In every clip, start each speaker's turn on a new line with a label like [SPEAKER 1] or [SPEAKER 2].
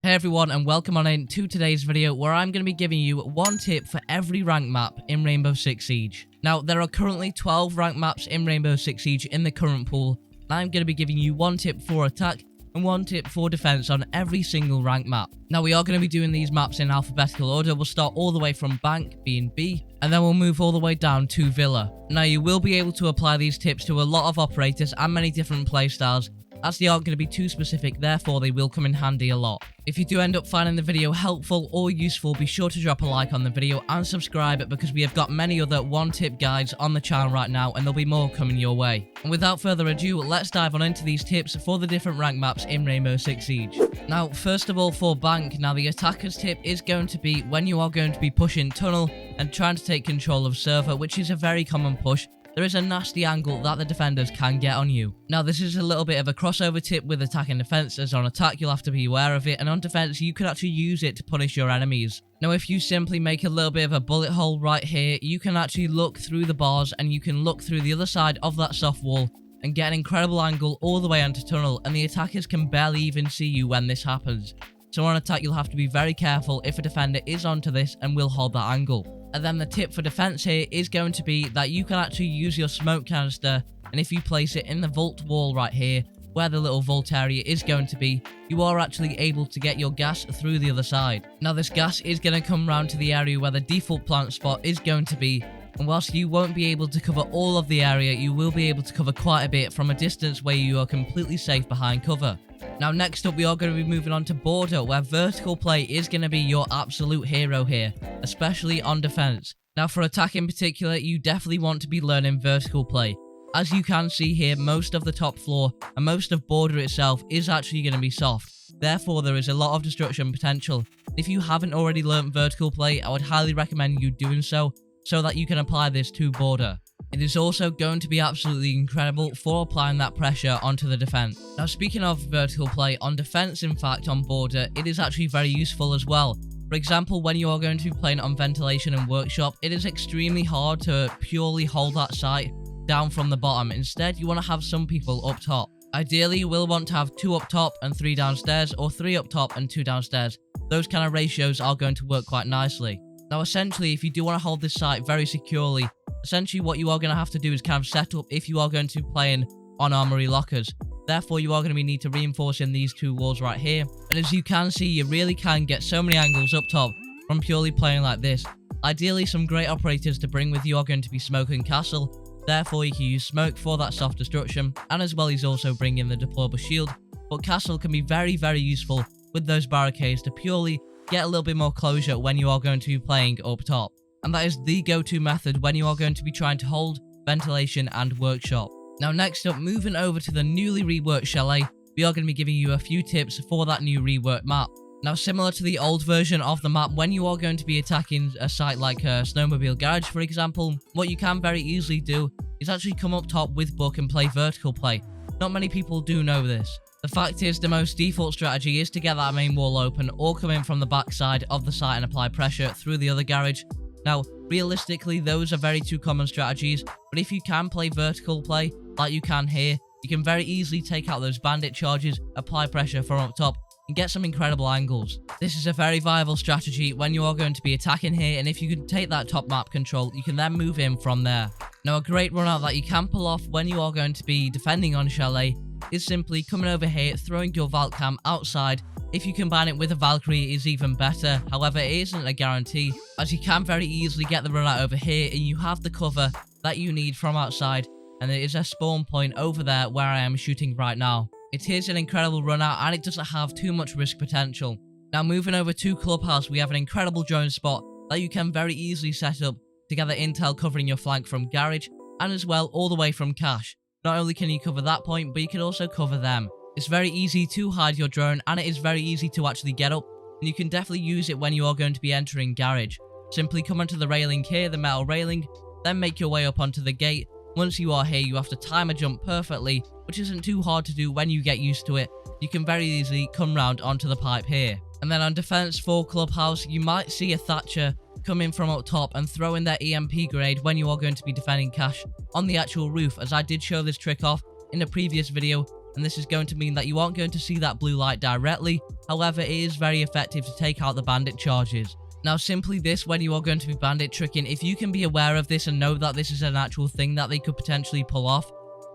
[SPEAKER 1] Hey everyone, and welcome on in to today's video where I'm going to be giving you one tip for every rank map in Rainbow Six Siege. Now, there are currently 12 rank maps in Rainbow Six Siege in the current pool, and I'm going to be giving you one tip for attack and one tip for defense on every single rank map. Now, we are going to be doing these maps in alphabetical order. We'll start all the way from Bank, being B, and then we'll move all the way down to Villa. Now, you will be able to apply these tips to a lot of operators and many different playstyles, as they aren't going to be too specific, therefore they will come in handy a lot. If you do end up finding the video helpful or useful, be sure to drop a like on the video and subscribe, because we have got many other one tip guides on the channel right now, and there'll be more coming your way. And without further ado, let's dive on into these tips for the different rank maps in Rainbow Six Siege. Now, first of all, for Bank, now the attacker's tip is going to be when you are going to be pushing tunnel and trying to take control of server, which is a very common push. There is a nasty angle that the defenders can get on you. Now, this is a little bit of a crossover tip with attack and defense, as on attack you'll have to be aware of it, and on defense you can actually use it to punish your enemies. Now, if you simply make a little bit of a bullet hole right here, you can actually look through the bars and you can look through the other side of that soft wall and get an incredible angle all the way onto tunnel, and the attackers can barely even see you when this happens. So on attack you'll have to be very careful if a defender is onto this and will hold that angle. And then the tip for defense here is going to be that you can actually use your smoke canister, and if you place it in the vault wall right here, where the little vault area is going to be, you are actually able to get your gas through the other side. Now, this gas is going to come round to the area where the default plant spot is going to be, and whilst you won't be able to cover all of the area, you will be able to cover quite a bit from a distance where you are completely safe behind cover. Now, next up, we are going to be moving on to Border, where vertical play is going to be your absolute hero here, especially on defense. Now, for attack in particular, you definitely want to be learning vertical play. As you can see here, most of the top floor and most of Border itself is actually going to be soft. Therefore, there is a lot of destruction potential. If you haven't already learned vertical play, I would highly recommend you doing so that you can apply this to Border. It is also going to be absolutely incredible for applying that pressure onto the defense. Now, speaking of vertical play, on defense, in fact, on Border, it is actually very useful as well. For example, when you are going to be playing on ventilation and workshop, it is extremely hard to purely hold that site down from the bottom. Instead, you want to have some people up top. Ideally, you will want to have 2 up top and 3 downstairs, or 3 up top and 2 downstairs. Those kind of ratios are going to work quite nicely. Now, essentially, if you do want to hold this site very securely, essentially what you are going to have to do is kind of set up if you are going to be playing on armory lockers. Therefore, you are going to need to reinforce in these 2 walls right here. And as you can see, you really can get so many angles up top from purely playing like this. Ideally, some great operators to bring with you are going to be Smoke and Castle. Therefore, you can use Smoke for that soft destruction, and as well, he's also bringing the deployable shield. But Castle can be very, very useful with those barricades to purely get a little bit more closure when you are going to be playing up top. And that is the go-to method when you are going to be trying to hold ventilation and workshop. Now, next up, moving over to the newly reworked Chalet, we are going to be giving you a few tips for that new reworked map. Now, similar to the old version of the map, when you are going to be attacking a site like a snowmobile garage, for example, what you can very easily do is actually come up top with Book and play vertical play. Not many people do know this. The fact is, the most default strategy is to get that main wall open or come in from the back side of the site and apply pressure through the other garage. Now, realistically, those are very 2 common strategies, but if you can play vertical play, like you can here, you can very easily take out those bandit charges, apply pressure from up top, and get some incredible angles. This is a very viable strategy when you are going to be attacking here, and if you can take that top map control, you can then move in from there. Now, a great run out that you can pull off when you are going to be defending on Chalet is simply coming over here, throwing your Valk cam outside. If you combine it with a Valkyrie, it is even better. However, it isn't a guarantee, as you can very easily get the run out over here, and you have the cover that you need from outside, and there is a spawn point over there where I am shooting right now. It is an incredible run out, and it doesn't have too much risk potential. Now, moving over to Clubhouse, we have an incredible drone spot that you can very easily set up to gather intel covering your flank from garage, and as well all the way from cache. Not only can you cover that point, but you can also cover them. It's very easy to hide your drone, and it is very easy to actually get up, and you can definitely use it when you are going to be entering garage. Simply come onto the railing here, the metal railing, then make your way up onto the gate. Once you are here, you have to time a jump perfectly, which isn't too hard to do when you get used to it. You can very easily come round onto the pipe here. And then on defense for Clubhouse, you might see a Thatcher come in from up top and throw in their EMP grenade when you are going to be defending cache on the actual roof, as I did show this trick off in a previous video and this is going to mean that you aren't going to see that blue light directly. However, it is very effective to take out the bandit charges. Now, simply this, when you are going to be bandit tricking, if you can be aware of this and know that this is an actual thing that they could potentially pull off,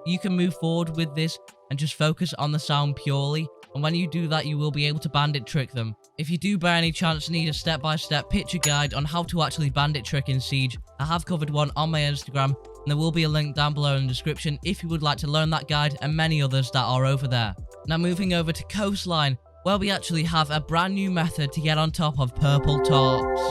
[SPEAKER 1] you can move forward with this and just focus on the sound purely. And when you do that, you will be able to bandit trick them. If you do by any chance need a step-by-step picture guide on how to actually bandit trick in Siege, I have covered one on my Instagram, and there will be a link down below in the description if you would like to learn that guide and many others that are over there. Now moving over to Coastline, where we actually have a brand new method to get on top of purple tops.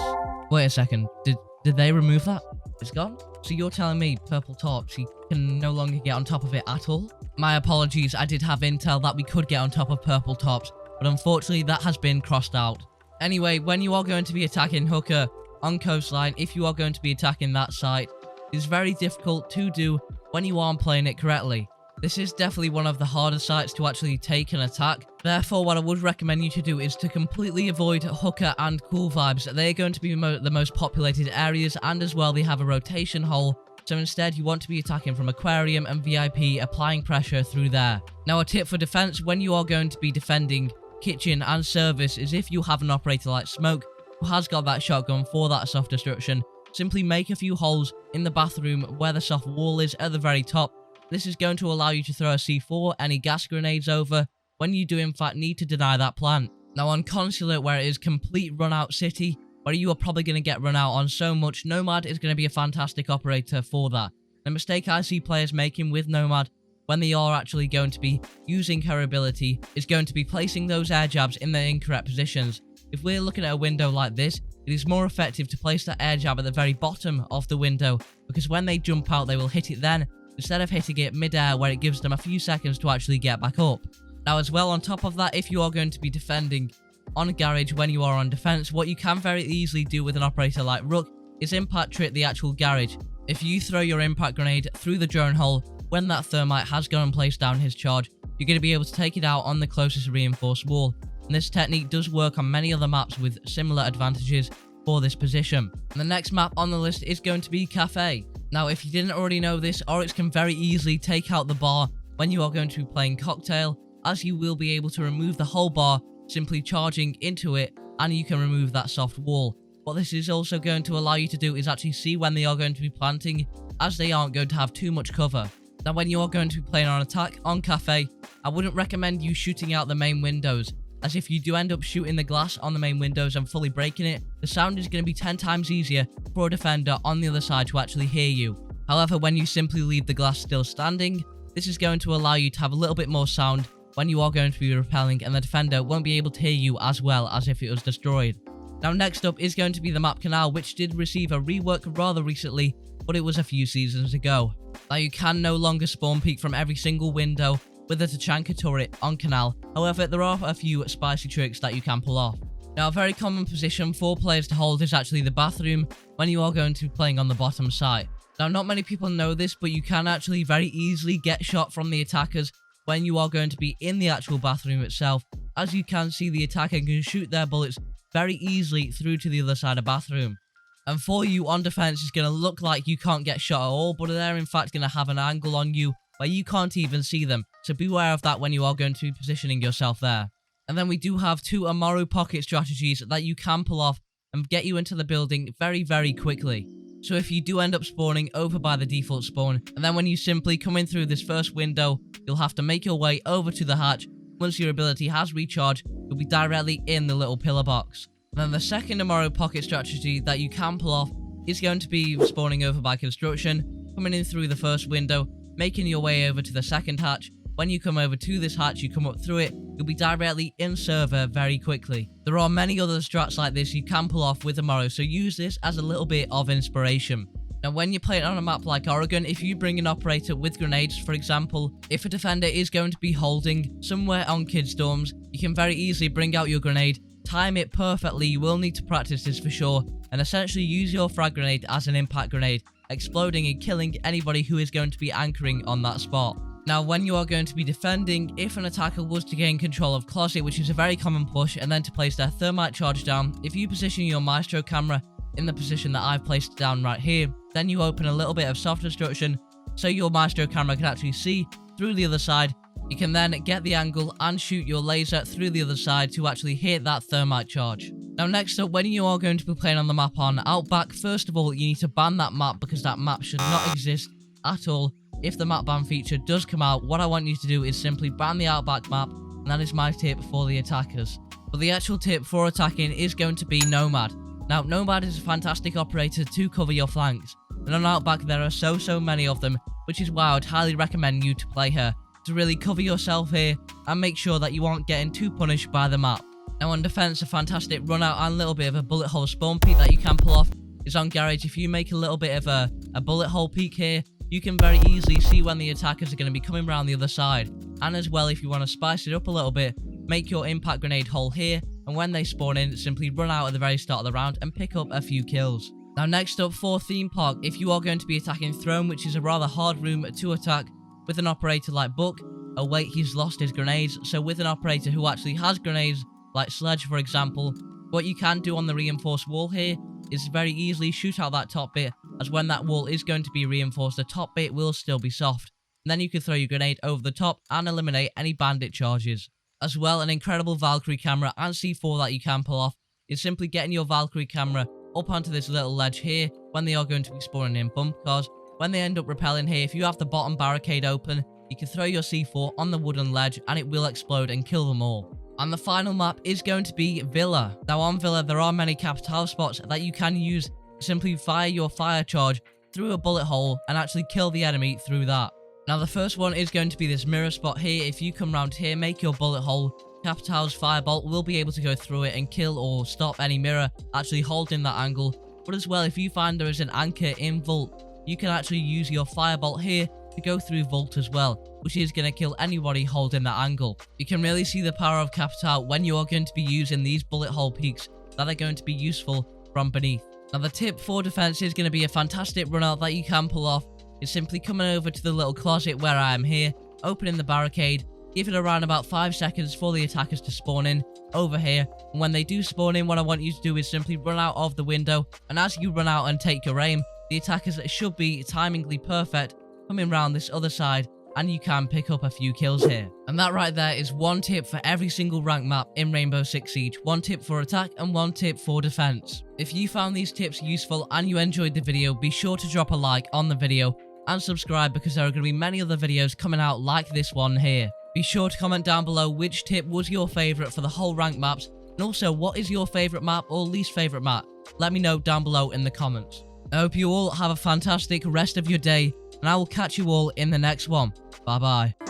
[SPEAKER 1] Wait a second, did they remove that? It's gone? So you're telling me purple tops, you can no longer get on top of it at all? My apologies, I did have intel that we could get on top of purple tops, but unfortunately that has been crossed out. Anyway, when you are going to be attacking Hooker on Coastline, if you are going to be attacking that site, it's very difficult to do when you aren't playing it correctly. This is definitely one of the harder sites to actually take and attack. Therefore, what I would recommend you to do is to completely avoid Hooker and Cool Vibes. They're going to be the most populated areas, and as well they have a rotation hole. So instead, you want to be attacking from Aquarium and VIP, applying pressure through there. Now, a tip for defense when you are going to be defending kitchen and service is if you have an operator like Smoke who has got that shotgun for that soft destruction, simply make a few holes in the bathroom where the soft wall is at the very top. This is going to allow you to throw a C4, any gas grenades over, when you do in fact need to deny that plant. Now on Consulate, where it is complete run out city, where you are probably going to get run out on so much, Nomad is going to be a fantastic operator for that. The mistake I see players making with Nomad, when they are actually going to be using her ability, is going to be placing those air jabs in their incorrect positions. If we're looking at a window like this, it is more effective to place that air jab at the very bottom of the window, because when they jump out they will hit it then, instead of hitting it mid-air where it gives them a few seconds to actually get back up. Now as well, on top of that, if you are going to be defending on a garage when you are on defense, what you can very easily do with an operator like Rook is impact trick the actual garage. If you throw your impact grenade through the drone hole, when that thermite has gone and placed down his charge, you're going to be able to take it out on the closest reinforced wall. And this technique does work on many other maps with similar advantages for this position. And the next map on the list is going to be Cafe. Now, if you didn't already know this, Oryx can very easily take out the bar when you are going to be playing Cocktail, as you will be able to remove the whole bar simply charging into it, and you can remove that soft wall. What this is also going to allow you to do is actually see when they are going to be planting, as they aren't going to have too much cover. Now, when you are going to be playing on attack on Cafe, I wouldn't recommend you shooting out the main windows, as if you do end up shooting the glass on the main windows and fully breaking it, the sound is going to be 10 times easier for a defender on the other side to actually hear you. However, when you simply leave the glass still standing, this is going to allow you to have a little bit more sound when you are going to be repelling, and the defender won't be able to hear you as well as if it was destroyed. Now next up is going to be the map Kanal, which did receive a rework rather recently, but it was a few seasons ago. Now you can no longer spawn peek from every single window with a Tachanka turret on Kanal. However, there are a few spicy tricks that you can pull off. Now, a very common position for players to hold is actually the bathroom when you are going to be playing on the bottom side. Now, not many people know this, but you can actually very easily get shot from the attackers when you are going to be in the actual bathroom itself. As you can see, the attacker can shoot their bullets very easily through to the other side of the bathroom. And for you on defense, it's going to look like you can't get shot at all, but they're in fact going to have an angle on you where you can't even see them. So beware of that when you are going to be positioning yourself there. And then we do have two Amaru pocket strategies that you can pull off and get you into the building very, very quickly. So if you do end up spawning over by the default spawn, and then when you simply come in through this first window, you'll have to make your way over to the hatch. Once your ability has recharged, you'll be directly in the little pillar box. And then the second Amaru pocket strategy that you can pull off is going to be spawning over by construction, coming in through the first window, making your way over to the second hatch. When you come over to this hatch, you come up through it, you'll be directly in server very quickly. There are many other strats like this you can pull off with Amaru, so use this as a little bit of inspiration. Now, when you're playing on a map like Oregon, if you bring an operator with grenades, for example, if a defender is going to be holding somewhere on Kids Dorms, you can very easily bring out your grenade, time it perfectly. You will need to practice this for sure, and essentially use your frag grenade as an impact grenade, exploding and killing anybody who is going to be anchoring on that spot. Now, when you are going to be defending, if an attacker was to gain control of Closet, which is a very common push, and then to place their thermite charge down, if you position your Maestro camera in the position that I've placed down right here, then you open a little bit of soft destruction, so your Maestro camera can actually see through the other side, You can then get the angle and shoot your laser through the other side to actually hit that thermite charge. Now next up, when you are going to be playing on the map on Outback, first of all you need to ban that map because that map should not exist at all. If the map ban feature does come out, what I want you to do is simply ban the Outback map, and that is my tip for the attackers. But the actual tip for attacking is going to be Nomad. Now Nomad is a fantastic operator to cover your flanks, and on Outback there are so many of them, which is why I would highly recommend you to play her, to really cover yourself here and make sure that you aren't getting too punished by the map. Now on defense, a fantastic run out and a little bit of a bullet hole spawn peek that you can pull off is on Garage. If you make a little bit of a bullet hole peek here, you can very easily see when the attackers are going to be coming around the other side. And as well, if you want to spice it up a little bit, make your impact grenade hole here, and when they spawn in, simply run out at the very start of the round and pick up a few kills. Now next up for Theme Park, if you are going to be attacking Throne, which is a rather hard room to attack with an operator like Book. Oh wait, he's lost his grenades, so with an operator who actually has grenades, like Sledge for example, what you can do on the reinforced wall here is very easily shoot out that top bit, as when that wall is going to be reinforced, the top bit will still be soft. And then you can throw your grenade over the top and eliminate any bandit charges. As well, an incredible Valkyrie camera and C4 that you can pull off is simply getting your Valkyrie camera up onto this little ledge here when they are going to be spawning in bump cars. When they end up repelling here, if you have the bottom barricade open, you can throw your C4 on the wooden ledge and it will explode and kill them all. And the final map is going to be Villa. Now on Villa, there are many capital spots that you can use. Simply fire your fire charge through a bullet hole and actually kill the enemy through that. Now the first one is going to be this mirror spot here. If you come around here, make your bullet hole, Capital's firebolt will be able to go through it and kill or stop any mirror actually holding that angle. But as well, if you find there is an anchor in Vault, you can actually use your firebolt here to go through Vault as well, which is going to kill anybody holding that angle. You can really see the power of Capital when you are going to be using these bullet hole peaks that are going to be useful from beneath. Now the tip for defense is going to be a fantastic run out that you can pull off. It's simply coming over to the little closet where I am here, opening the barricade, give it around about 5 seconds for the attackers to spawn in over here, and when they do spawn in, what I want you to do is simply run out of the window, and as you run out and take your aim, the attackers should be timingly perfect coming around this other side, and you can pick up a few kills here. And that right there is one tip for every single rank map in Rainbow Six Siege. One tip for attack and one tip for defense. If you found these tips useful and you enjoyed the video, be sure to drop a like on the video and subscribe, because there are going to be many other videos coming out like this one here. Be sure to comment down below which tip was your favourite for the whole rank maps, and also what is your favourite map or least favourite map. Let me know down below in the comments. I hope you all have a fantastic rest of your day, and I will catch you all in the next one. Bye bye.